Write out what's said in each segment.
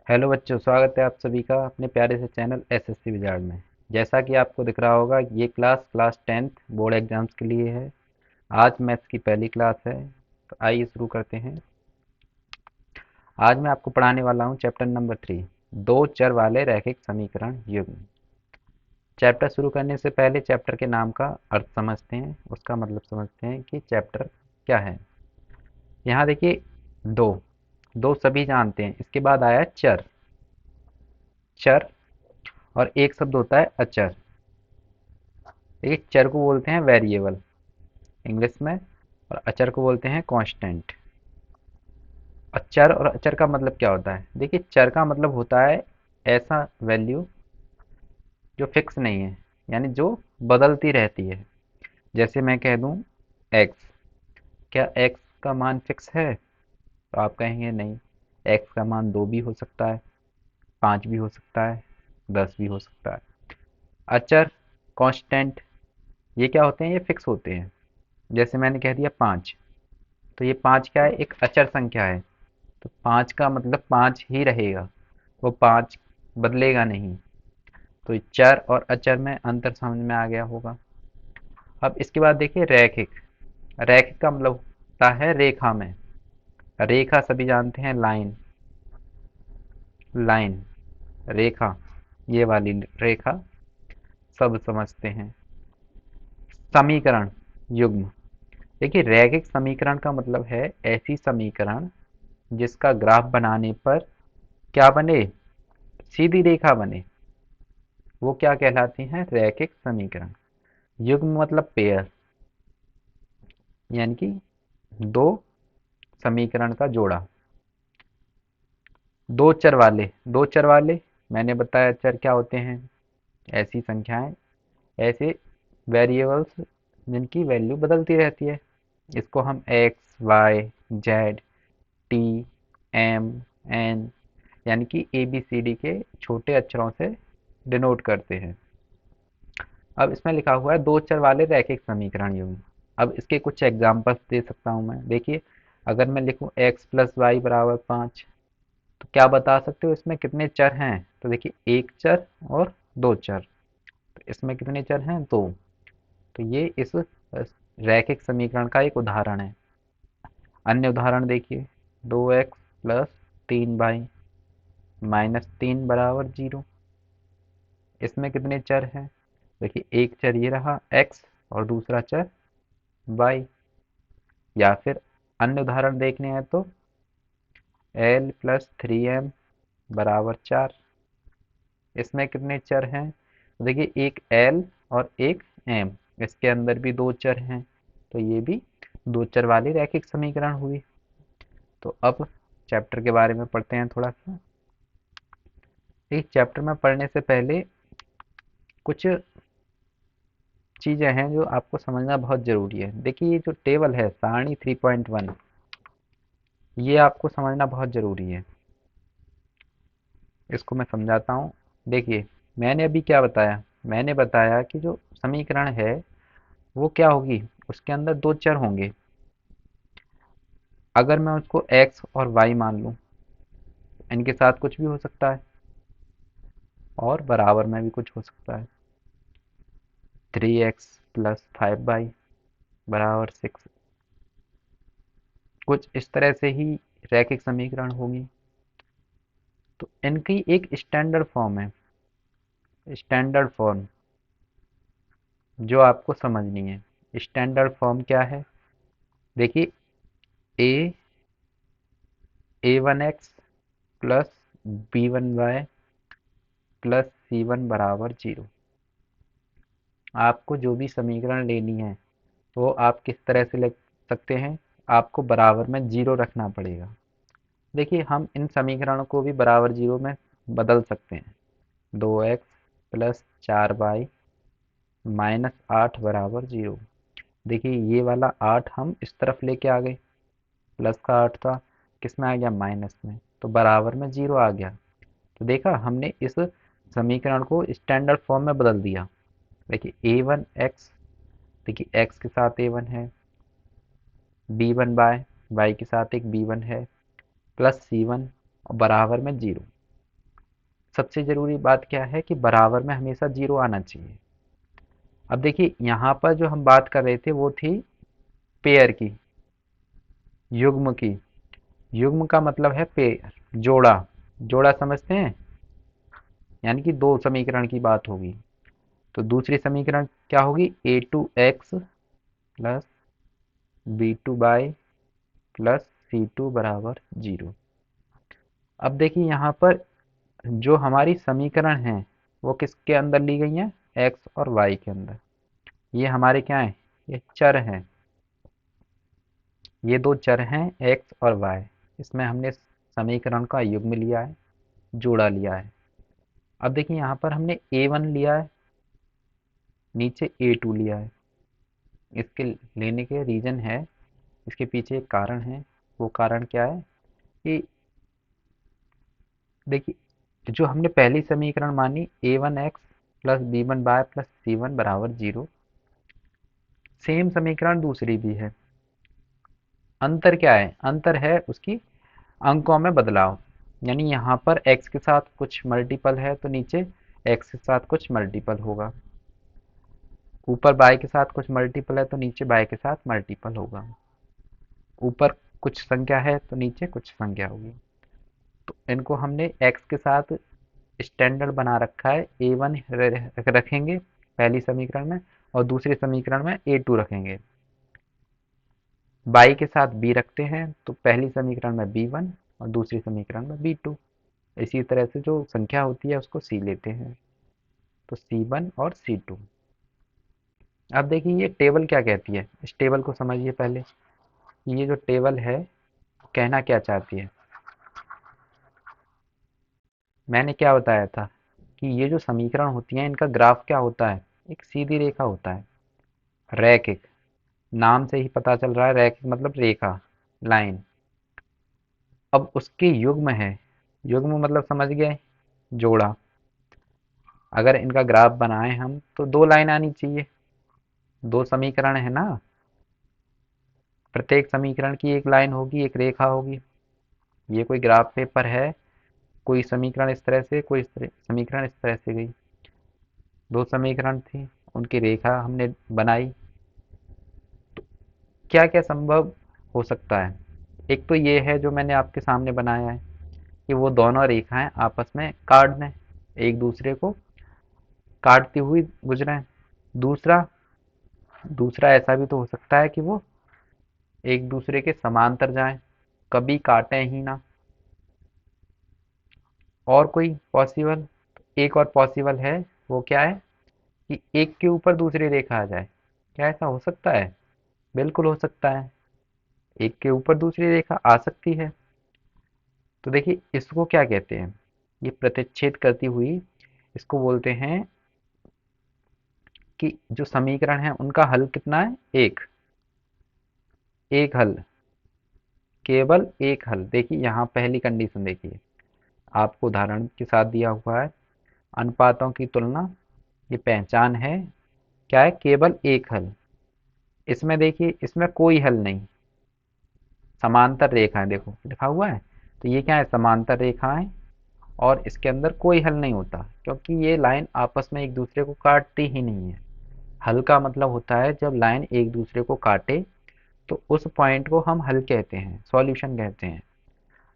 Hello बच्चों, स्वागत है आप सभी का अपने प्यारे से चैनल एसएससी विजार्ड में। जैसा कि आपको दिख रहा होगा, ये क्लास 10th बोर्ड एग्जाम्स के लिए है। आज मैथ्स की पहली क्लास है, तो आइए शुरू करते हैं। आज मैं आपको पढ़ाने वाला हूँ चैप्टर नंबर 3, दो चर वाले रैखिक समीकरण युग्म। चैप्टर शुरू करने से पहले चैप्टर के नाम का अर्थ समझते हैं, उसका मतलब समझते हैं कि चैप्टर क्या है। यहाँ देखिए, दो दो सभी जानते हैं। इसके बाद आया चर। चर और एक शब्द होता है अचर। देखिए, चर को बोलते हैं वेरिएबल इंग्लिश में, और अचर को बोलते हैं कांस्टेंट। और चर और अचर का मतलब क्या होता है? देखिए, चर का मतलब होता है ऐसा वैल्यू जो फिक्स नहीं है, यानी जो बदलती रहती है। जैसे मैं कह दूं एक्स, क्या एक्स का मान फिक्स है? तो आप कहेंगे नहीं। एक्स का मान 2 भी हो सकता है, 5 भी हो सकता है, 10 भी हो सकता है। अचर, कांस्टेंट, ये क्या होते हैं? ये फिक्स होते हैं। जैसे मैंने कह दिया 5, तो ये 5 क्या है? एक अचर संख्या है। तो 5 का मतलब 5 ही रहेगा, वो 5 बदलेगा नहीं। तो चर और अचर में अंतर समझ में आ गया होगा। अब इसके बाद देखिए रैखिक। रैखिक का मतलब होता है रेखा में। रेखा सभी जानते हैं, लाइन। लाइन, रेखा, ये वाली रेखा सब समझते हैं। समीकरण युग्म। देखिए, रैखिक समीकरण का मतलब है ऐसी समीकरण जिसका ग्राफ बनाने पर क्या बने? सीधी रेखा बने, वो क्या कहलाती हैं? रैखिक समीकरण। युग्म मतलब पेयर, यानी कि दो समीकरण का जोड़ा। दो चर वाले मैंने बताया, चर क्या होते हैं? ऐसी संख्याएं, ऐसे वेरिएबल्स जिनकी वैल्यू बदलती रहती है। इसको हम X, Y, Z, T, M, N, यानी कि ए बी सी डी के छोटे अक्षरों से डिनोट करते हैं। अब इसमें लिखा हुआ है दो चर वाले रैखिक समीकरण युग्म। अब इसके कुछ एग्जांपल्स दे सकता हूं मैं। देखिए, अगर मैं लिखूं x प्लस वाई बराबर 5, तो क्या बता सकते हो इसमें कितने चर हैं? तो देखिए, एक चर और दो चर। तो इसमें कितने चर हैं? दो। तो ये इस रैखिक समीकरण का एक उदाहरण है। अन्य उदाहरण देखिए, 2x प्लस 3y माइनस 3 बराबर 0। इसमें कितने चर हैं? देखिए, एक चर ये रहा x और दूसरा चर y। या फिर अन्य उदाहरण देखने हैं तो l प्लस 3m बराबर 4। इसमें कितने चर हैं? तो देखिए, एक l और एक m, इसके अंदर भी दो चर हैं। तो ये भी दो चर वाली रैखिक समीकरण हुई। तो अब चैप्टर के बारे में पढ़ते हैं थोड़ा सा। इस चैप्टर में पढ़ने से पहले कुछ चीजें हैं जो आपको समझना बहुत जरूरी है। देखिए, ये जो टेबल है सारणी 3.1, ये आपको समझना बहुत जरूरी है। इसको मैं समझाता हूँ। देखिए, मैंने अभी क्या बताया? मैंने बताया कि जो समीकरण है वो क्या होगी, उसके अंदर दो चर होंगे। अगर मैं उसको x और y मान लूँ, इनके साथ कुछ भी हो सकता है, और बराबर में भी कुछ हो सकता है। 3x प्लस 5y बराबर 6, कुछ इस तरह से ही रैखिक समीकरण होगी। तो इनकी एक स्टैंडर्ड फॉर्म है। स्टैंडर्ड फॉर्म जो आपको समझनी है। स्टैंडर्ड फॉर्म क्या है? देखिए, ए a1x plus b1y plus c1 बराबर 0। आपको जो भी समीकरण लेनी है वो आप किस तरह से लिख सकते हैं? आपको बराबर में 0 रखना पड़ेगा। देखिए, हम इन समीकरणों को भी बराबर 0 में बदल सकते हैं। 2x प्लस 4y माइनस 8 बराबर 0। देखिए, ये वाला 8 हम इस तरफ लेके आ गए, प्लस का 8 था, किस में आ गया? माइनस में, तो बराबर में 0 आ गया। तो देखा, हमने इस समीकरण को स्टैंडर्ड फॉर्म में बदल दिया। देखिए, a1x, देखिए x के साथ a1 है, b1 बाय y के साथ एक b1 है, प्लस c1 और बराबर में 0। सबसे ज़रूरी बात क्या है कि बराबर में हमेशा जीरो आना चाहिए। अब देखिए यहाँ पर जो हम बात कर रहे थे वो थी पेयर की, युग्म की। युग्म का मतलब है पेयर, जोड़ा। जोड़ा समझते हैं, यानी कि दो समीकरण की बात होगी। तो दूसरी समीकरण क्या होगी, a2x plus b2y plus c2 बराबर जीरो। अब देखिए यहाँ पर जो हमारी समीकरण है वो किसके अंदर ली गई है, x और y के अंदर। ये हमारे क्या है, ये चर हैं। ये दो चर हैं x और y। इसमें हमने समीकरण का युग्म लिया है, जोड़ा लिया है। अब देखिए यहाँ पर हमने a1 लिया है, नीचे a2 लिया है। इसके लेने के रीजन है, इसके पीछे एक कारण है। वो कारण क्या है कि देखिए जो हमने पहली समीकरण मानी a1x plus b1y plus c1 बराबर जीरो, सेम समीकरण दूसरी भी है। अंतर क्या है, अंतर है उसकी अंकों में बदलाव। यानी यहाँ पर x के साथ कुछ मल्टीपल है तो नीचे x के साथ कुछ मल्टीपल होगा, ऊपर y के साथ कुछ मल्टीपल है तो नीचे y के साथ मल्टीपल होगा। ऊपर कुछ संख्या है तो नीचे कुछ संख्या होगी। तो इनको हमने x के साथ स्टैंडर्ड बना रखा है, a1 रखेंगे पहली समीकरण में और दूसरी समीकरण में a2 रखेंगे। y के साथ b रखते हैं तो पहली समीकरण में b1 और दूसरी समीकरण में b2। इसी तरह से जो संख्या होती है उसको c लेते हैं, तो c1 और c2। अब देखिए ये टेबल क्या कहती है, इस टेबल को समझिए पहले। ये जो टेबल है कहना क्या चाहती है, मैंने क्या बताया था कि ये जो समीकरण होती हैं इनका ग्राफ क्या होता है, एक सीधी रेखा होता है, रैखिक। नाम से ही पता चल रहा है, रैखिक मतलब रेखा, लाइन। अब उसके युग्म है, युग्म मतलब समझ गए, जोड़ा। अगर इनका ग्राफ बनाए हम तो दो लाइन आनी चाहिए, दो समीकरण है ना, प्रत्येक समीकरण की एक लाइन होगी, एक रेखा होगी। ये कोई ग्राफ पेपर है, कोई समीकरण इस तरह से, कोई समीकरण इस तरह से गई, दो समीकरण थी, उनकी रेखा हमने बनाई। क्या क्या संभव हो सकता है, एक तो ये है जो मैंने आपके सामने बनाया है कि वो दोनों रेखाएं आपस में काट दें, एक दूसरे को काटती हुई गुजरें। दूसरा दूसरा ऐसा भी तो हो सकता है कि वो एक दूसरे के समांतर जाएं, कभी काटें ही ना। और कोई पॉसिबल, एक और पॉसिबल है, वो क्या है कि एक के ऊपर दूसरी रेखा आ जाए। क्या ऐसा हो सकता है, बिल्कुल हो सकता है, एक के ऊपर दूसरी रेखा आ सकती है। तो देखिए इसको क्या कहते हैं, ये प्रतिच्छेद करती हुई, इसको बोलते हैं कि जो समीकरण है उनका हल कितना है, एक, एक हल, केवल एक हल। देखिए यहाँ पहली कंडीशन देखिए, आपको उदाहरण के साथ दिया हुआ है, अनुपातों की तुलना, ये पहचान है, क्या है, केवल एक हल। इसमें देखिए इसमें कोई हल नहीं, समांतर रेखाएं देखो लिखा हुआ है, तो ये क्या है, समांतर रेखाएं, और इसके अंदर कोई हल नहीं होता क्योंकि ये लाइन आपस में एक दूसरे को काटती ही नहीं है। हल का मतलब होता है जब लाइन एक दूसरे को काटे तो उस पॉइंट को हम हल कहते हैं, सॉल्यूशन कहते हैं।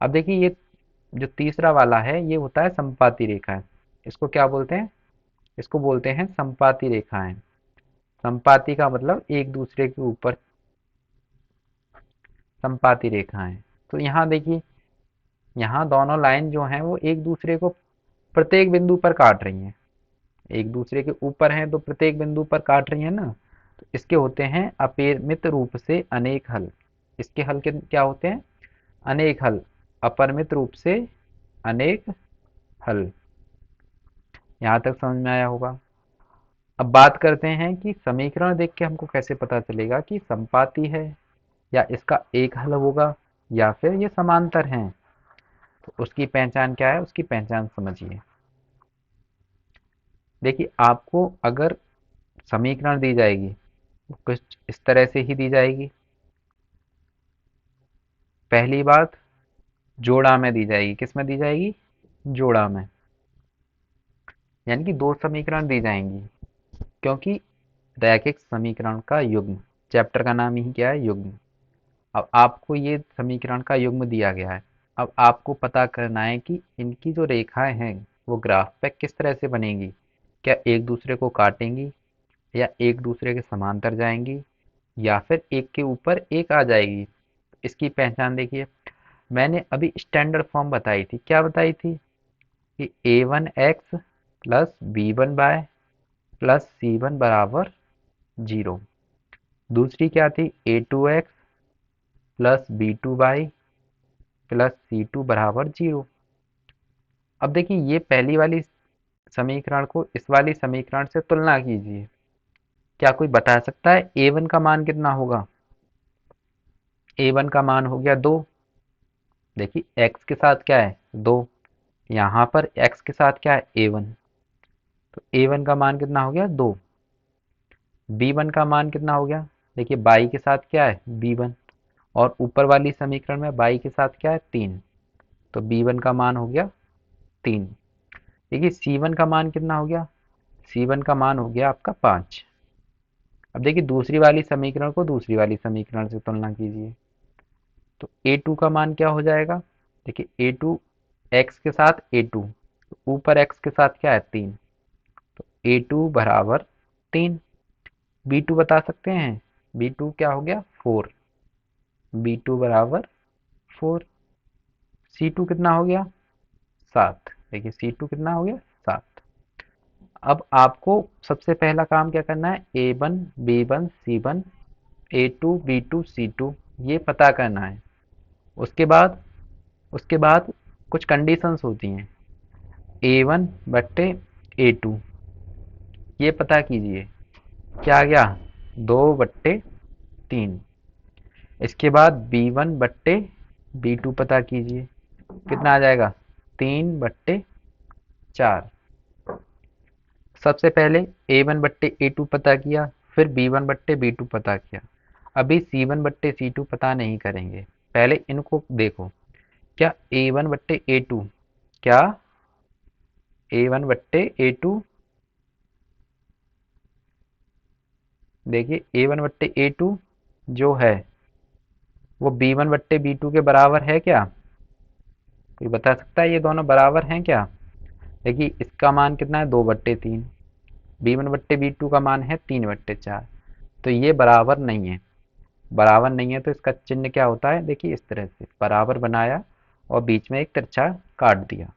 अब देखिए ये जो तीसरा वाला है ये होता है संपाती रेखाएं। इसको क्या बोलते हैं, इसको बोलते हैं संपाती रेखाएं। संपाती का मतलब एक दूसरे के ऊपर, संपाती रेखाएं। तो यहाँ देखिए, यहाँ दोनों लाइन जो हैं वो एक दूसरे को प्रत्येक बिंदु पर काट रही हैं, एक दूसरे के ऊपर हैं तो प्रत्येक बिंदु पर काट रही हैं ना। तो इसके होते हैं अपरिमित रूप से अनेक हल। इसके हल के क्या होते हैं, अनेक हल, अपरिमित रूप से अनेक हल। यहाँ तक समझ में आया होगा। अब बात करते हैं कि समीकरण देख के हमको कैसे पता चलेगा कि संपाती है या इसका एक हल होगा या फिर ये समांतर हैं। तो उसकी पहचान क्या है, उसकी पहचान समझिए। देखिए आपको अगर समीकरण दी जाएगी तो कुछ इस तरह से ही दी जाएगी। पहली बात, जोड़ा में दी जाएगी, किस में दी जाएगी, जोड़ा में। यानी कि दो समीकरण दी जाएंगी, क्योंकि रैखिक समीकरण का युग्म, चैप्टर का नाम ही क्या है, युग्म। अब आपको ये समीकरण का युग्म दिया गया है। अब आपको पता करना है कि इनकी जो रेखाएं हैं वो ग्राफ पे किस तरह से बनेंगी। क्या एक दूसरे को काटेंगी, या एक दूसरे के समांतर जाएंगी, या फिर एक के ऊपर एक आ जाएगी। इसकी पहचान देखिए, मैंने अभी स्टैंडर्ड फॉर्म बताई थी। क्या बताई थी कि a1x plus b1y plus c1 बराबर 0। दूसरी क्या थी, a2x plus b2y plus c2 बराबर 0। अब देखिए, ये पहली वाली समीकरण को इस वाली समीकरण से तुलना कीजिए। क्या कोई बता सकता है a1 का मान कितना होगा। a1 का मान हो गया 2। देखिए x के साथ क्या है, 2। यहाँ पर x के साथ क्या है, a1। तो a1 का मान कितना हो गया, 2। b1 का मान कितना हो गया, देखिए y के साथ क्या है, b1। और ऊपर वाली समीकरण में y के साथ क्या है, 3। तो b1 का मान हो गया 3। देखिए c1 का मान कितना हो गया, c1 का मान हो गया आपका 5। अब देखिए दूसरी वाली समीकरण को दूसरी वाली समीकरण से तुलना कीजिए। तो a2 का मान क्या हो जाएगा, देखिए a2 x के साथ a2, तो ऊपर x के साथ क्या है, 3। तो a2 बराबर 3। b2 बता सकते हैं, b2 क्या हो गया, 4। b2 बराबर 4। c2 कितना हो गया, 7। देखिए c2 कितना हो गया, 7। अब आपको सबसे पहला काम क्या करना है, a1 b1 c1 a2 b2 c2 ये पता करना है। उसके बाद कुछ कंडीशंस होती हैं। a1 बट्टे a2 ये पता कीजिए, क्या आ गया, 2/3। इसके बाद b1 बट्टे b2 पता कीजिए, कितना आ जाएगा, 3/4। सबसे पहले a1 बट्टे a2 पता किया, फिर b1 बट्टे b2 पता किया। अभी c1 बट्टे c2 पता नहीं करेंगे, पहले इनको देखो। क्या a1 बट्टे a2, क्या a1 बट्टे a2, देखिए a1 बट्टे a2 जो है वो b1 बट्टे b2 के बराबर है क्या। कोई बता सकता है ये दोनों बराबर हैं क्या। देखिए इसका मान कितना है, 2/3। b1/b2 का मान है 3/4। तो ये बराबर नहीं है। बराबर नहीं है तो इसका चिन्ह क्या होता है, देखिए इस तरह से बराबर बनाया और बीच में एक तिरछा काट दिया।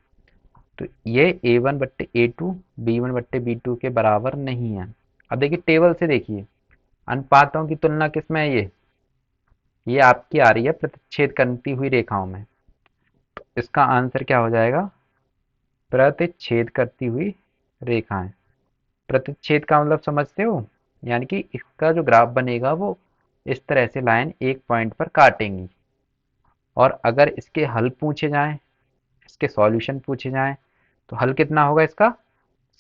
तो ये a1/a2 b1/b2 के बराबर नहीं है। अब देखिए टेबल से देखिए, अनुपातों की तुलना किसमें है, ये आपकी आ रही है प्रतिच्छेद करती हुई रेखाओं में। तो इसका आंसर क्या हो जाएगा, प्रतिच्छेद करती हुई रेखाएं। प्रतिच्छेद का मतलब समझते हो, यानी कि इसका जो ग्राफ बनेगा वो इस तरह से लाइन एक पॉइंट पर काटेंगी। और अगर इसके हल पूछे जाएं, इसके सॉल्यूशन पूछे जाएं, तो हल कितना होगा इसका,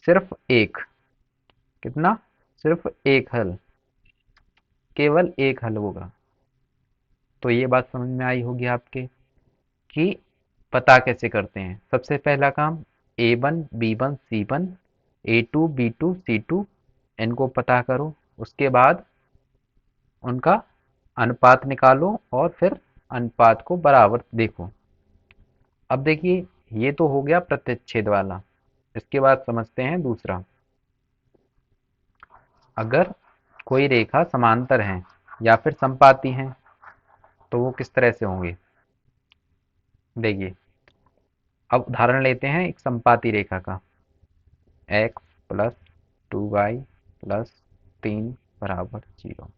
सिर्फ एक। कितना, सिर्फ एक हल, केवल एक हल होगा। तो ये बात समझ में आई होगी आपके कि पता कैसे करते हैं। सबसे पहला काम, a1 b1 c1 a2 b2 c2 इनको पता करो। उसके बाद उनका अनुपात निकालो और फिर अनुपात को बराबर देखो। अब देखिए ये तो हो गया प्रतिच्छेद वाला। इसके बाद समझते हैं दूसरा। अगर कोई रेखा समांतर है या फिर समपाती है तो वो किस तरह से होंगे। देखिए अब उदाहरण लेते हैं एक समपाती रेखा का। x प्लस 2y प्लस 3 बराबर 0,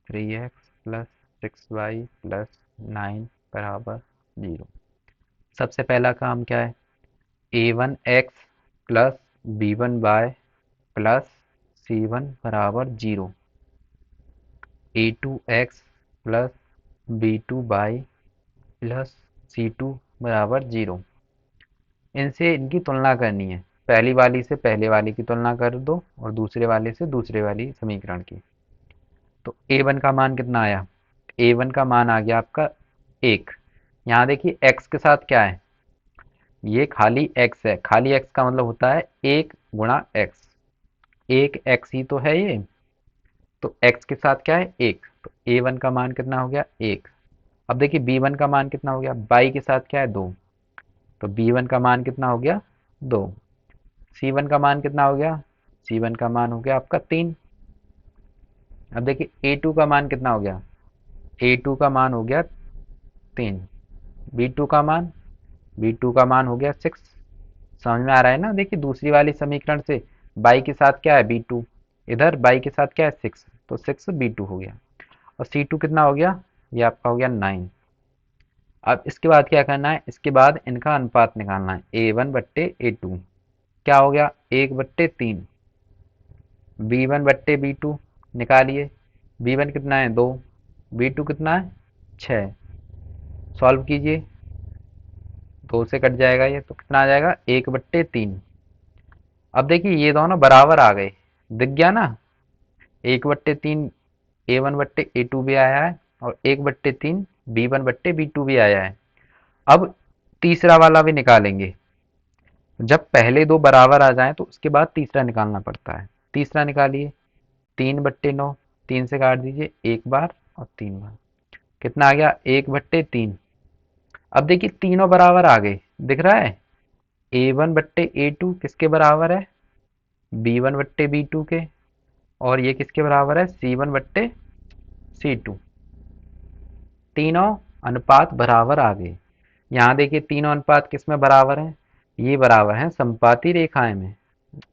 3x प्लस 6y प्लस 9 बराबर 0। सबसे पहला काम क्या है, a1x plus b1y plus c1 बराबर 0, a2x plus b2y plus c2 बराबर 0। इनसे इनकी तुलना करनी है। पहली वाली से पहले वाली की तुलना कर दो और दूसरे वाले से दूसरे वाली समीकरण की। तो a1 का मान कितना आया, a1 का मान आ गया आपका 1। यहाँ देखिए x के साथ क्या है, ये खाली x है, खाली x का मतलब होता है 1 गुणा x, एक x ही तो है ये। तो x के साथ क्या है 1, तो a1 का मान कितना हो गया 1। अब देखिए b1 का मान कितना हो गया, y के साथ क्या है 2, तो b1 का मान कितना हो गया 2। c1 का मान कितना हो गया, c1 का मान हो गया आपका 3। अब देखिए a2 का मान कितना हो गया, a2 का मान हो गया 3। b2 का मान, b2 का मान हो गया 6। समझ में आ रहा है ना। देखिए दूसरी वाली समीकरण से y के साथ क्या है b2, इधर y के साथ क्या है 6, तो 6 b2 हो गया। और c2 कितना हो गया, ये आपका हो गया 9। अब इसके बाद क्या करना है, इसके बाद इनका अनुपात निकालना है, a1/a2 क्या हो गया 1/3, b1/b2 निकालिए। b1 कितना है 2, b2 कितना है 6। सॉल्व कीजिए, 2 से कट जाएगा ये, तो कितना आ जाएगा 1/3। अब देखिए ये दोनों बराबर आ गए, दिख गया ना। 1/3 a1/a2 भी आया है, और 1/3 b1/b2 भी आया है। अब तीसरा वाला भी निकालेंगे। जब पहले दो बराबर आ जाएं तो उसके बाद तीसरा निकालना पड़ता है। तीसरा निकालिए, 3/9, 3 से काट दीजिए, एक बार और 3 बार, कितना आ गया 1/3। अब देखिए तीनों बराबर आ गए, दिख रहा है। a1/a2 किसके बराबर है, b1/b2 के, और ये किसके बराबर है, c1/c2। तीनों अनुपात बराबर आ गए। यहाँ देखिए तीनों अनुपात किसमें बराबर हैं, ये बराबर हैं समपाती रेखाएं में।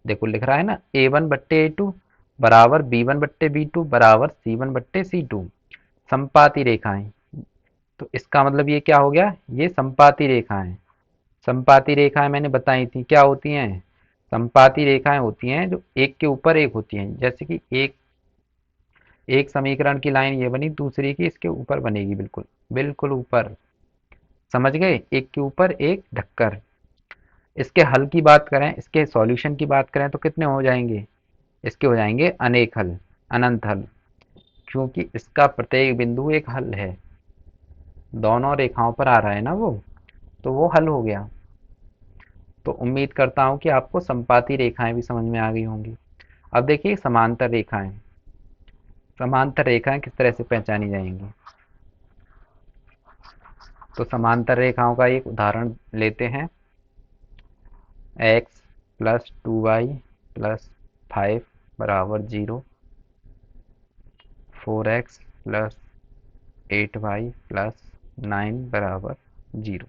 देखो लिख रहा है ना, a1/a2 बराबर b1/b2 बराबर c1/c2, समपाती रेखाएं। तो इसका मतलब ये क्या हो गया, ये समपाती रेखाएं। समपाती रेखाएं मैंने बताई थी क्या होती हैं, समपाती रेखाएं होती हैं जो एक के ऊपर एक होती हैं। जैसे कि एक एक समीकरण की लाइन ये बनी, दूसरी की इसके ऊपर बनेगी, बिल्कुल बिल्कुल ऊपर। समझ गए, एक के ऊपर एक ढककर। इसके हल की बात करें, इसके सॉल्यूशन की बात करें तो कितने हो जाएंगे, इसके हो जाएंगे अनेक हल, अनंत हल, क्योंकि इसका प्रत्येक बिंदु एक हल है। दोनों रेखाओं पर आ रहा है ना वो, तो वो हल हो गया। तो उम्मीद करता हूँ कि आपको समपाती रेखाएं भी समझ में आ गई होंगी। अब देखिए समांतर रेखाएं, समांतर रेखाएं किस तरह से पहचानी जाएंगी। तो समांतर रेखाओं का एक उदाहरण लेते हैं, x + 2y + 5 बराबर 0, 4x + 8y + 9 बराबर 0।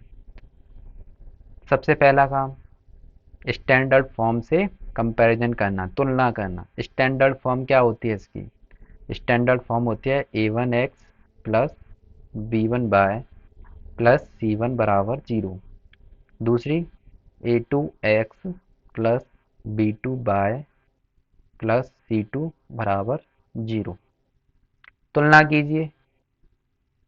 सबसे पहला काम स्टैंडर्ड फॉर्म से कंपैरिजन करना, तुलना करना। स्टैंडर्ड फॉर्म क्या होती है इसकी, स्टैंडर्ड फॉर्म होती है a1x + b1y + c1 बराबर 0। दूसरी a2x + b2y + c2 बराबर 0। तुलना कीजिए,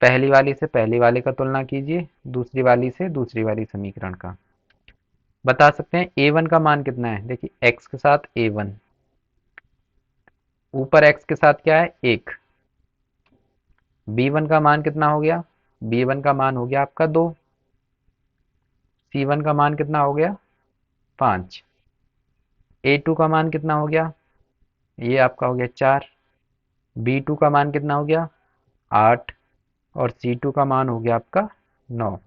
पहली वाली से पहली वाले का तुलना कीजिए, दूसरी वाली से दूसरी वाली समीकरण का। बता सकते हैं a1 का मान कितना है, देखिए x के साथ a1, ऊपर x के साथ क्या है 1। b1 का मान कितना हो गया, b1 का मान हो गया आपका 2। c1 का मान कितना हो गया 5। a2 का मान कितना हो गया, ये आपका हो गया 4। b2 का मान कितना हो गया 8, और c2 का मान हो गया आपका 9।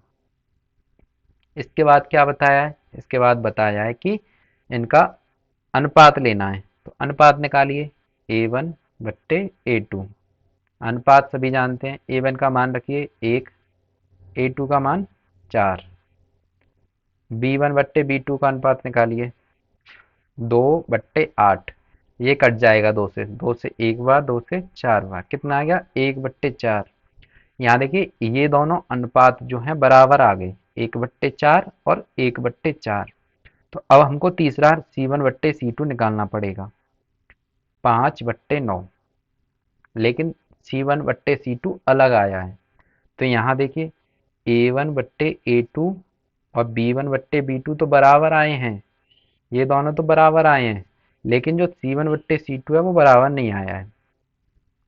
इसके बाद क्या बताया है, इसके बाद बताया है कि इनका अनुपात लेना है। तो अनुपात निकालिए, a1/a2। अनुपात सभी जानते हैं, a1 का मान रखिए 1, a2 का मान 4। b1/b2 का अनुपात निकालिए, 2/8। ये कट जाएगा 2 से, 2 से एक बार, 2 से 4 बार, कितना आ गया 1/4। यहाँ देखिए ये दोनों अनुपात जो हैं बराबर आ गए, 1/4 और 1/4। तो अब हमको तीसरा c1/c2 निकालना पड़ेगा, 5/9। लेकिन c1/c2 अलग आया है। तो यहाँ देखिए a1/a2 और b1/b2 तो बराबर आए हैं, ये दोनों तो बराबर आए हैं, लेकिन जो c1/c2 है वो बराबर नहीं आया है।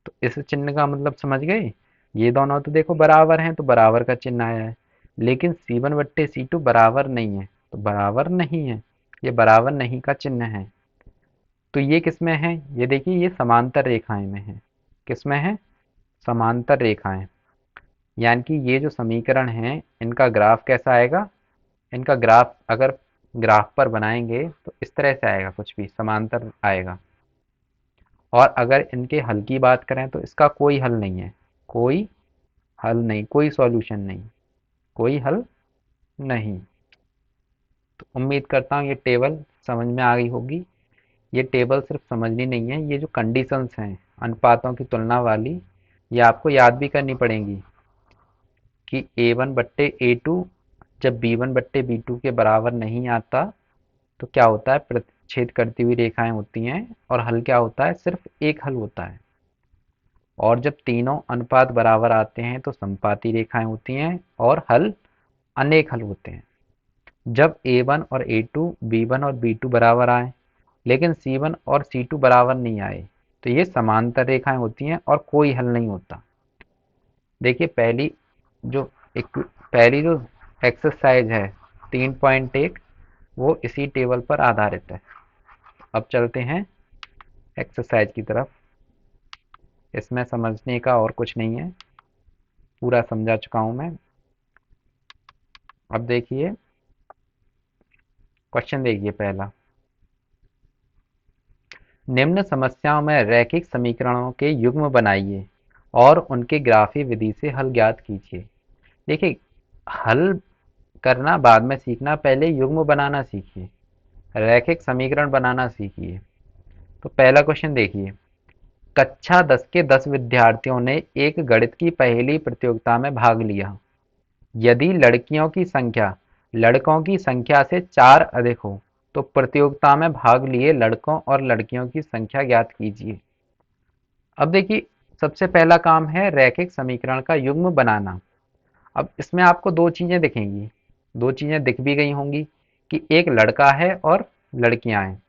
तो इस चिन्ह का मतलब समझ गए, ये दोनों तो देखो बराबर हैं तो बराबर का चिन्ह आया है, लेकिन c1/c2 बराबर नहीं है, तो बराबर नहीं है, ये बराबर नहीं का चिन्ह है। तो ये किस में है, ये देखिए ये समांतर रेखाएं में है। किस में है, समांतर रेखाएं। यानी कि ये जो समीकरण है इनका ग्राफ कैसा आएगा, इनका ग्राफ अगर ग्राफ पर बनाएंगे तो इस तरह से आएगा, कुछ भी समांतर आएगा। और अगर इनके हल की बात करें तो इसका कोई हल नहीं है, कोई हल नहीं, कोई सॉल्यूशन नहीं, कोई हल नहीं। तो उम्मीद करता हूँ ये टेबल समझ में आ गई होगी। ये टेबल सिर्फ समझनी नहीं है, ये जो कंडीशंस हैं अनुपातों की तुलना वाली, ये आपको याद भी करनी पड़ेंगी कि A1/A2 जब B1/B2 के बराबर नहीं आता तो क्या होता है, प्रतिच्छेद करती हुई रेखाएं होती हैं और हल क्या होता है, सिर्फ एक हल होता है। और जब तीनों अनुपात बराबर आते हैं तो समपाती रेखाएं होती हैं और हल अनेक हल होते हैं। जब A1 और A2 B1 और B2 बराबर आए लेकिन C1 और C2 बराबर नहीं आए तो ये समांतर रेखाएं होती हैं और कोई हल नहीं होता। देखिए जो पहली जो एक्सरसाइज है 3.1 वो इसी टेबल पर आधारित है। अब चलते हैं एक्सरसाइज की तरफ। इसमें समझने का और कुछ नहीं है, पूरा समझा चुका हूं मैं। अब देखिए क्वेश्चन, देखिए पहला, निम्न समस्याओं में रैखिक समीकरणों के युग्म बनाइए और उनके ग्राफी विधि से हल ज्ञात कीजिए। देखिए हल करना बाद में सीखना, पहले युग्म बनाना सीखिए, रैखिक समीकरण बनाना सीखिए। तो पहला क्वेश्चन देखिए, कक्षा 10 के 10 विद्यार्थियों ने एक गणित की पहेली प्रतियोगिता में भाग लिया। यदि लड़कियों की संख्या लड़कों की संख्या से 4 अधिक हो तो प्रतियोगिता में भाग लिए लड़कों और लड़कियों की संख्या ज्ञात कीजिए। अब देखिए सबसे पहला काम है रैखिक समीकरण का युग्म बनाना। अब इसमें आपको दो चीजें दिखेंगी, दो चीजें दिख भी गई होंगी कि एक लड़का है और लड़कियां हैं।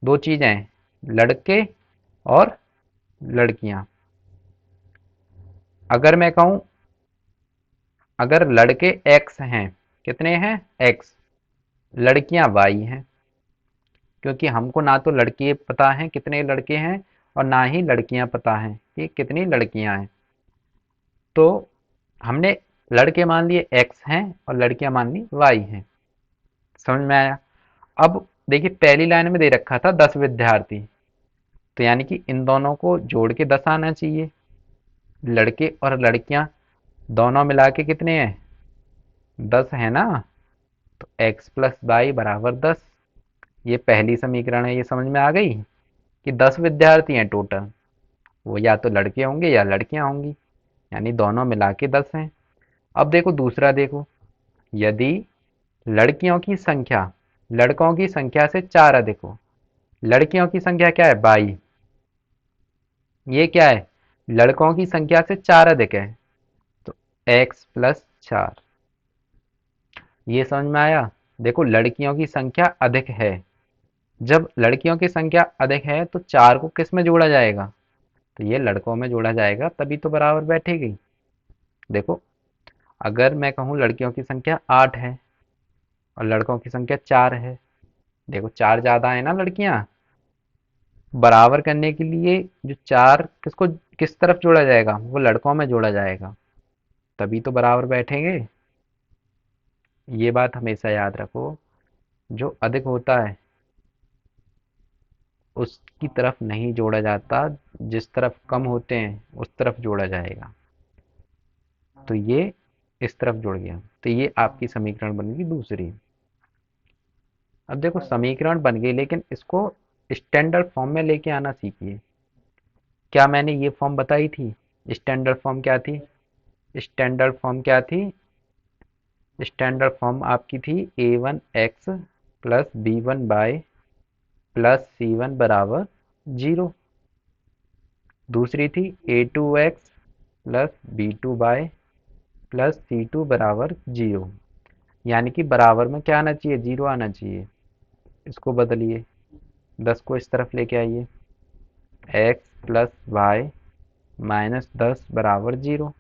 दो चीजें हैं, लड़के और लड़कियां। अगर मैं कहूं, अगर लड़के एक्स हैं, कितने हैं एक्स, लड़कियां वाई हैं, क्योंकि हमको ना तो लड़के पता हैं कितने लड़के हैं और ना ही लड़कियां पता हैं कि कितनी लड़कियां हैं। तो हमने लड़के मान लिए एक्स हैं और लड़कियां मान ली वाई हैं। समझ में आया। अब देखिए पहली लाइन में दे रखा था 10 विद्यार्थी, तो यानी कि इन दोनों को जोड़ के 10 आना चाहिए। लड़के और लड़कियां दोनों मिला के कितने हैं, 10 है ना। तो एक्स प्लस वाई बराबर 10। ये पहली समीकरण है, ये समझ में आ गई कि 10 विद्यार्थी हैं टोटल, वो या तो लड़के होंगे या लड़कियां होंगी, यानी दोनों मिला के 10 हैं। अब देखो दूसरा देखो, यदि लड़कियों की संख्या लड़कों की संख्या से 4 अधिक हो, लड़कियों की संख्या क्या है 22, ये क्या है लड़कों की संख्या से 4 अधिक है, तो एक्स प्लस 4। ये समझ में आया। देखो लड़कियों की संख्या अधिक है, जब लड़कियों की संख्या अधिक है तो 4 को किस में जोड़ा जाएगा, तो ये लड़कों में जोड़ा जाएगा, तभी तो बराबर बैठेगी। देखो अगर मैं कहूँ लड़कियों की संख्या 8 है और लड़कों की संख्या 4 है, देखो 4 ज़्यादा है ना लड़कियां, बराबर करने के लिए जो 4 किसको किस तरफ जोड़ा जाएगा, वो लड़कों में जोड़ा जाएगा, तभी तो बराबर बैठेंगे। ये बात हमेशा याद रखो, जो अधिक होता है उसकी तरफ नहीं जोड़ा जाता, जिस तरफ कम होते हैं उस तरफ जोड़ा जाएगा। तो ये इस तरफ जुड़ गया, तो ये आपकी समीकरण बन गई दूसरी। अब देखो समीकरण बन गई लेकिन इसको स्टैंडर्ड फॉर्म में लेके आना सीखिए। क्या मैंने ये फॉर्म बताई थी, स्टैंडर्ड फॉर्म क्या थी, स्टैंडर्ड फॉर्म क्या थी, स्टैंडर्ड फॉर्म आपकी थी A1x plus B1 plus C1 बराबर 0। दूसरी थी A2x plus B2 plus C2 बराबर 0। यानी कि बराबर में क्या आना चाहिए, 0 आना चाहिए। इसको बदलिए, 10 को इस तरफ लेके आइए, एक्स प्लस वाई माइनस 10 बराबर 0।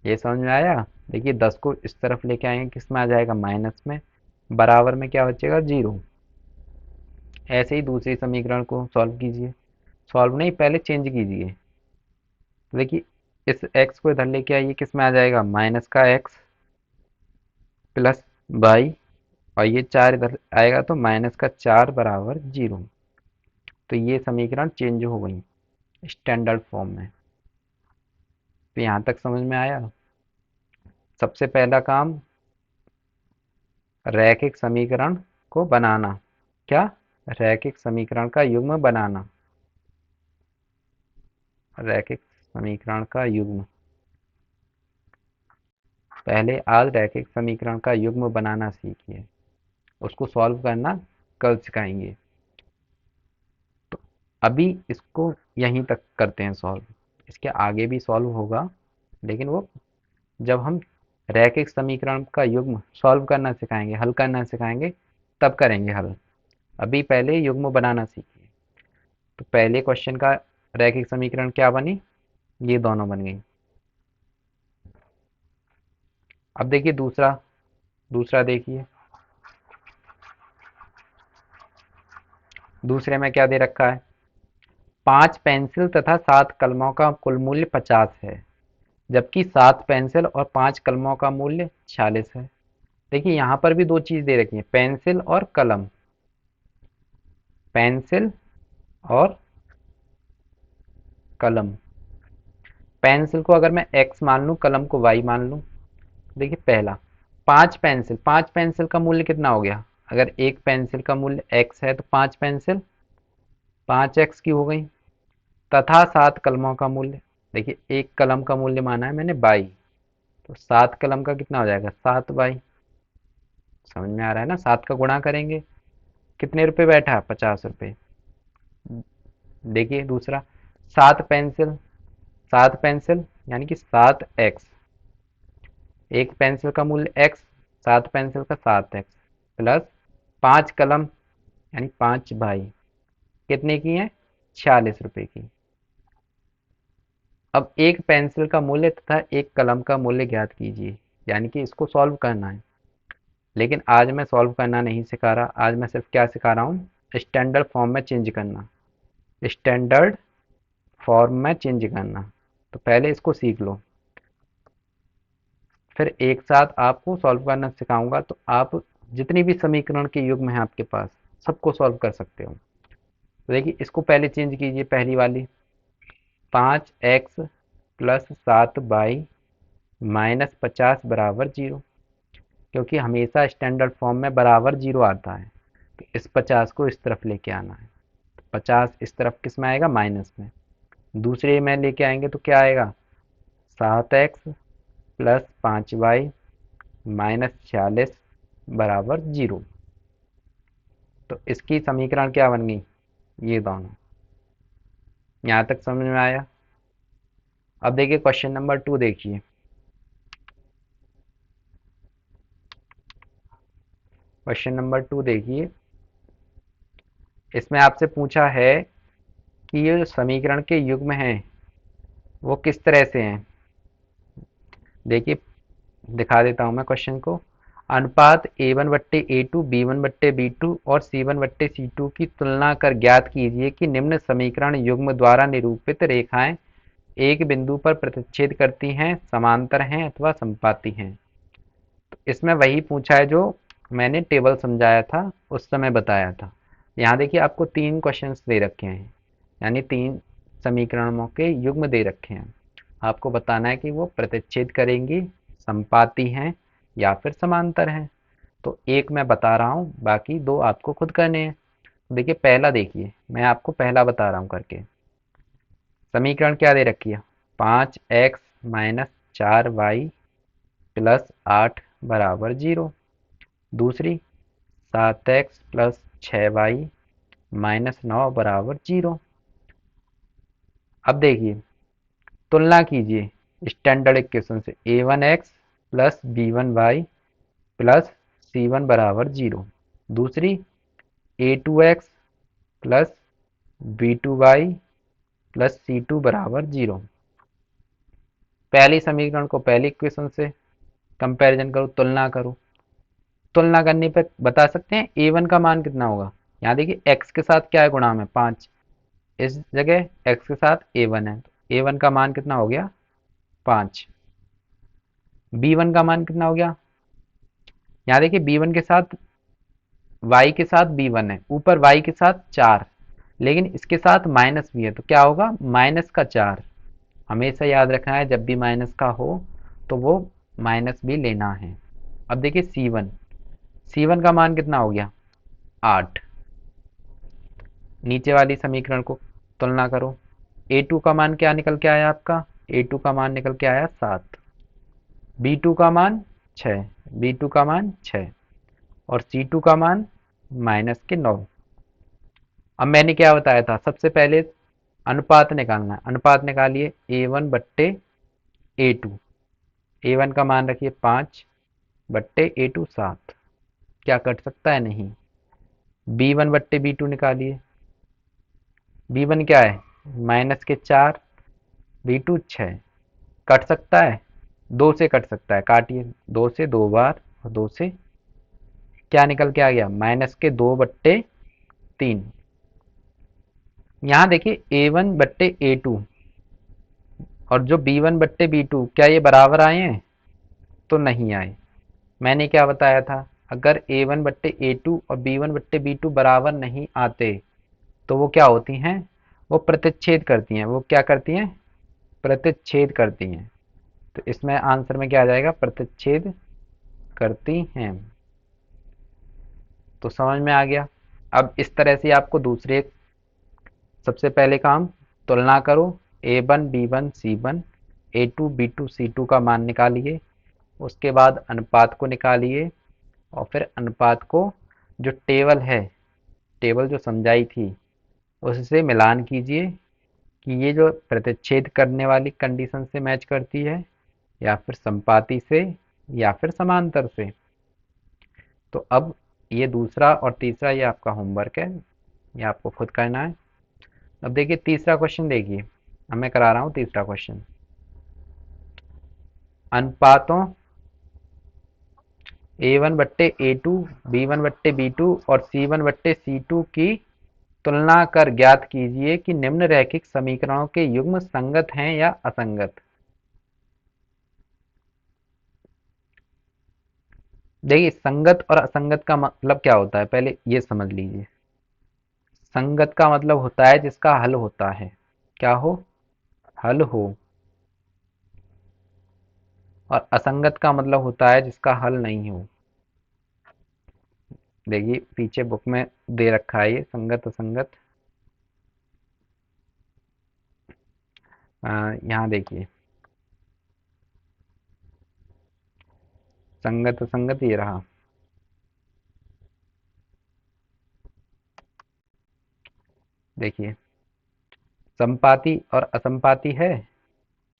ये समझ में आया। देखिए 10 को इस तरफ लेके आएंगे, किस में आ जाएगा, माइनस में, बराबर में क्या बचेगा, 0। ऐसे ही दूसरी समीकरण को सॉल्व कीजिए, सॉल्व नहीं पहले चेंज कीजिए। तो देखिए इस x को इधर लेके आइए, किस में आ जाएगा, माइनस का x प्लस वाई, और ये 4 इधर आएगा तो माइनस का 4 बराबर 0। तो ये समीकरण चेंज हो गई स्टैंडर्ड फॉर्म में। तो यहाँ तक समझ में आया। सबसे पहला काम रैखिक समीकरण को बनाना, क्या, रैखिक समीकरण का युग्म बनाना, रैखिक समीकरण का युग्म। पहले आज रैखिक समीकरण का युग्म बनाना सीखिए, उसको सॉल्व करना कल सिखाएंगे। तो अभी इसको यहीं तक करते हैं सॉल्व, इसके आगे भी सॉल्व होगा, लेकिन वो जब हम रैखिक समीकरण का युग्म सॉल्व करना सिखाएंगे, हल करना सिखाएंगे, तब करेंगे हल। अभी पहले युग्म बनाना सीखिए। तो पहले क्वेश्चन का रैखिक समीकरण क्या बनी, ये दोनों बन गई। अब देखिए दूसरा, दूसरा देखिए, दूसरे में क्या दे रखा है, 5 पेंसिल तथा 7 कलमों का कुल मूल्य 50 है, जबकि 7 पेंसिल और 5 कलमों का मूल्य 46 है। देखिए यहाँ पर भी दो चीज दे रखी है, पेंसिल और कलम, पेंसिल और कलम। पेंसिल को अगर मैं x मान लूं, कलम को y मान लूं। देखिए पहला, 5 पेंसिल का मूल्य कितना हो गया, अगर एक पेंसिल का मूल्य x है तो 5 पेंसिल 5x की हो गई, तथा 7 कलमों का मूल्य, देखिए एक कलम का मूल्य माना है मैंने 22, तो 7 कलम का कितना हो जाएगा, 7y। समझ में आ रहा है ना, 7 का गुणा करेंगे, कितने रुपए बैठा, 50 रुपए। देखिए दूसरा, 7 पेंसिल, 7 पेंसिल यानी कि 7x, एक पेंसिल का मूल्य x, 7 पेंसिल का 7x, प्लस 5 कलम यानी 5 भाई, कितने की है, 46 रुपए की। अब एक पेंसिल का मूल्य तथा एक कलम का मूल्य ज्ञात कीजिए, यानी कि इसको सॉल्व करना है। लेकिन आज मैं सॉल्व करना नहीं सिखा रहा, आज मैं सिर्फ क्या सिखा रहा हूँ, स्टैंडर्ड फॉर्म में चेंज करना, स्टैंडर्ड फॉर्म में चेंज करना। तो पहले इसको सीख लो, फिर एक साथ आपको सॉल्व करना सिखाऊंगा, तो आप जितनी भी समीकरण के युग्म हैं आपके पास, सबको सॉल्व कर सकते हो। तो देखिए इसको पहले चेंज कीजिए, पहली वाली 5x प्लस 7y माइनस 50 बराबर 0, क्योंकि हमेशा स्टैंडर्ड फॉर्म में बराबर 0 आता है, तो इस 50 को इस तरफ लेके आना है। तो 50 इस तरफ किस में आएगा, माइनस में। दूसरे में लेके आएंगे तो क्या आएगा, 7x प्लस 5y माइनस 46 बराबर 0। तो इसकी समीकरण क्या बन गई, ये दोनों। यहाँ तक समझ में आया। अब देखिए क्वेश्चन नंबर 2 देखिए, क्वेश्चन नंबर 2 देखिए, इसमें आपसे पूछा है कि ये समीकरण के युग्म हैं वो किस तरह से हैं। देखिए दिखा देता हूं मैं क्वेश्चन को। अनुपात a1/a2 b1/b2 और c1/c2 की तुलना कर ज्ञात कीजिए कि निम्न समीकरण युग्म द्वारा निरूपित रेखाएं एक बिंदु पर प्रतिच्छेद करती हैं, समांतर हैं अथवा समपाती हैं। तो इसमें वही पूछा है जो मैंने टेबल समझाया था, उस समय बताया था। यहाँ देखिए आपको 3 क्वेश्चंस दे रखे हैं, यानी 3 समीकरणों के युग्म दे रखे हैं। आपको बताना है कि वो प्रतिच्छेद करेंगी, समपाती हैं या फिर समांतर हैं। तो एक मैं बता रहा हूँ, बाकी 2 आपको खुद करने हैं। देखिए पहला, देखिए मैं आपको पहला बता रहा हूँ करके। समीकरण क्या दे रखी है, 5x माइनस 4y प्लस 8 बराबर 0। दूसरी, 7x प्लस 6y माइनस 9 बराबर 0। अब देखिए तुलना कीजिए स्टैंडर्ड इक्वेशन से, a1x plus b1y plus c1 बराबर 0। दूसरी, a2x plus b2y plus c2 बराबर 0। पहली समीकरण को पहली इक्वेशन से, कंपैरिजन करो, तुलना करो। तुलना करने पे बता सकते हैं A1 का मान कितना होगा। यहाँ देखिए x के साथ क्या है, गुणा में 5, इस जगह x के साथ A1 है, तो A1 का मान कितना हो गया 5। B1 का मान कितना हो गया, यहाँ देखिए B1 के साथ y के साथ B1 है, ऊपर y के साथ 4, लेकिन इसके साथ माइनस भी है, तो क्या होगा -4। हमेशा याद रखना है जब भी माइनस का हो तो वो माइनस भी लेना है। अब देखिए C1 का मान कितना हो गया 8। नीचे वाली समीकरण को तुलना करो। A2 का मान क्या निकल के आया आपका, A2 का मान निकल के आया 7, B2 का मान 6, B2 का मान 6 और C2 का मान -9। अब मैंने क्या बताया था, सबसे पहले अनुपात निकालना है। अनुपात निकालिए A1 बट्टे A2। A1 का मान रखिए 5 बट्टे A2 7। क्या कट सकता है, नहीं। B1 बट्टे B2 निकालिए। B1 क्या है -4, B2 6। कट सकता है, 2 से कट सकता है, काटिए। 2 से 2 बार और 2 से क्या निकल के आ गया -2 बट्टे 3। यहाँ देखिए A1 बट्टे A2 और जो B1 बट्टे B2 क्या ये बराबर आए हैं, तो नहीं आए। मैंने क्या बताया था, अगर A1 बट्टे A2 और B1 बट्टे B2 बराबर नहीं आते तो वो क्या होती हैं, वो प्रतिच्छेद करती हैं। वो क्या करती हैं, प्रतिच्छेद करती हैं। तो इसमें आंसर में क्या आ जाएगा, प्रतिच्छेद करती हैं। तो समझ में आ गया। अब इस तरह से आपको दूसरे, सबसे पहले काम तुलना करो, A1 B1 C1 A2 B2 C2 का मान निकालिए। उसके बाद अनुपात को निकालिए और फिर अनुपात को जो टेबल है, टेबल जो समझाई थी उससे मिलान कीजिए कि ये जो प्रतिच्छेद करने वाली कंडीशन से मैच करती है या फिर संपाती से या फिर समांतर से। तो अब ये दूसरा और तीसरा ये आपका होमवर्क है, ये आपको खुद करना है। अब देखिए तीसरा क्वेश्चन, देखिए अब मैं करा रहा हूँ तीसरा क्वेश्चन। अनुपातों A1 बट्टे A2 B1 बट्टे B2 और C1 बट्टे C2 की तुलना कर ज्ञात कीजिए कि निम्न रैखिक समीकरणों के युग्म संगत हैं या असंगत। देखिए संगत और असंगत का मतलब क्या होता है, पहले ये समझ लीजिए। संगत का मतलब होता है जिसका हल होता है, क्या हो, हल हो। और असंगत का मतलब होता है जिसका हल नहीं हो। देखिए पीछे बुक में दे रखा है ये संगत असंगत। यहाँ देखिए संगत असंगत ये रहा। देखिए संपाती और असंपाती है,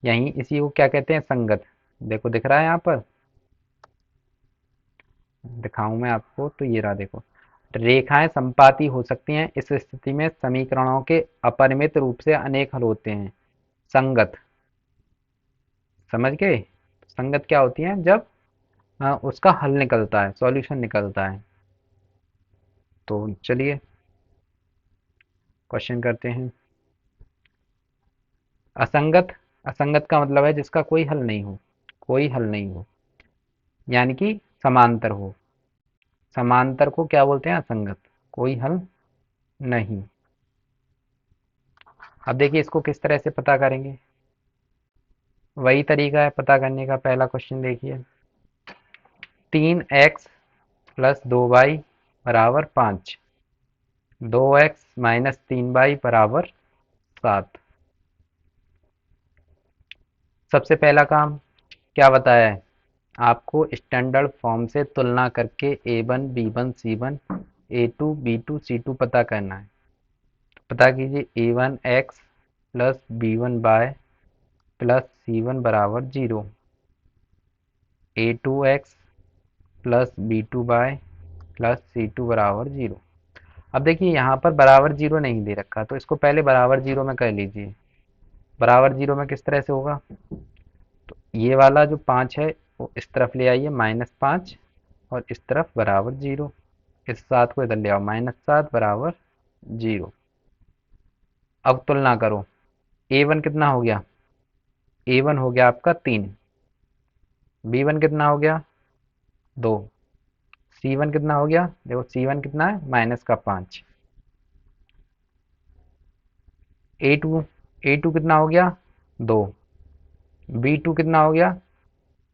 यहीं इसी को क्या कहते हैं, संगत। देखो दिख रहा है यहाँ पर, दिखाऊं मैं आपको, तो ये रहा देखो। रेखाएं संपाती हो सकती हैं, इस स्थिति में समीकरणों के अपरिमित रूप से अनेक हल होते हैं। संगत, समझ गए। संगत क्या होती है, जब उसका हल निकलता है, सॉल्यूशन निकलता है। तो चलिए क्वेश्चन करते हैं। असंगत, असंगत का मतलब है जिसका कोई हल नहीं हो, कोई हल नहीं हो, यानी कि समांतर हो। समांतर को क्या बोलते हैं, असंगत, कोई हल नहीं। अब देखिए इसको किस तरह से पता करेंगे, वही तरीका है पता करने का। पहला क्वेश्चन देखिए, 3x प्लस 2y बराबर 5, 2x माइनस 3y बराबर 7। सबसे पहला काम क्या बताया है आपको, स्टैंडर्ड फॉर्म से तुलना करके A1 B1 C1 A2 B2 C2 पता करना है। पता कीजिए A1x plus B1y plus C1 बराबर 0, A2x plus B2y plus C2 बराबर 0। अब देखिए यहाँ पर बराबर 0 नहीं दे रखा, तो इसको पहले बराबर 0 में कर लीजिए। बराबर 0 में किस तरह से होगा, तो ये वाला जो 5 है को इस तरफ ले आइए -5 और इस तरफ बराबर 0। इस 7 को इधर ले आओ -7 बराबर 0। अब तुलना करो, A1 कितना हो गया, A1 हो गया आपका 3, B1 कितना हो गया 2, C1 कितना हो गया, देखो C1 कितना है -5, A2 कितना हो गया 2, B2 कितना हो गया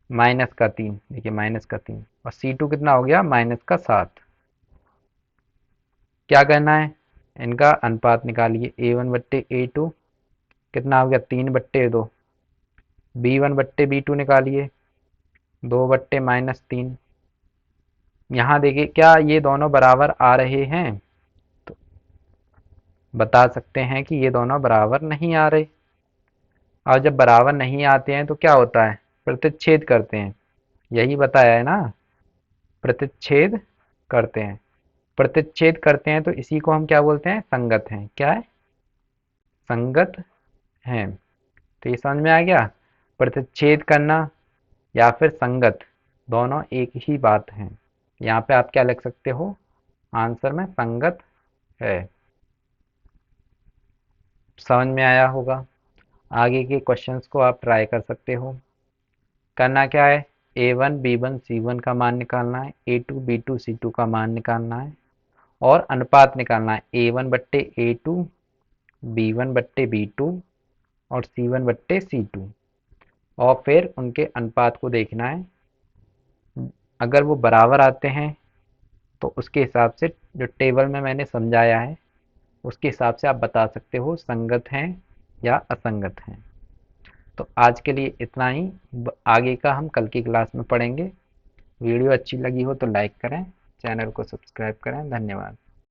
-3, देखिए -3, और C2 कितना हो गया -7। क्या करना है, इनका अनुपात निकालिए, A1/A2 कितना हो गया 3/2, B1/B2 निकालिए 2/-3। यहाँ देखिए क्या ये दोनों बराबर आ रहे हैं, तो बता सकते हैं कि ये दोनों बराबर नहीं आ रहे। और जब बराबर नहीं आते हैं तो क्या होता है, प्रतिच्छेद करते हैं, यही बताया है ना, प्रतिच्छेद करते हैं। प्रतिच्छेद करते हैं तो इसी को हम क्या बोलते हैं, संगत हैं। क्या है, संगत हैं। तो ये समझ में आ गया, प्रतिच्छेद करना या फिर संगत दोनों एक ही बात है। यहाँ पे आप क्या लिख सकते हो, आंसर में संगत है। समझ में आया होगा। आगे के क्वेश्चंस को आप ट्राई कर सकते हो। करना क्या है, A1 B1 C1 का मान निकालना है, A2 B2 C2 का मान निकालना है और अनुपात निकालना है A1/A2, B1/B2 और C1/C2, और फिर उनके अनुपात को देखना है। अगर वो बराबर आते हैं तो उसके हिसाब से जो टेबल में मैंने समझाया है उसके हिसाब से आप बता सकते हो संगत हैं या असंगत हैं। तो आज के लिए इतना ही, आगे का हम कल की क्लास में पढ़ेंगे। वीडियो अच्छी लगी हो तो लाइक करें, चैनल को सब्सक्राइब करें। धन्यवाद।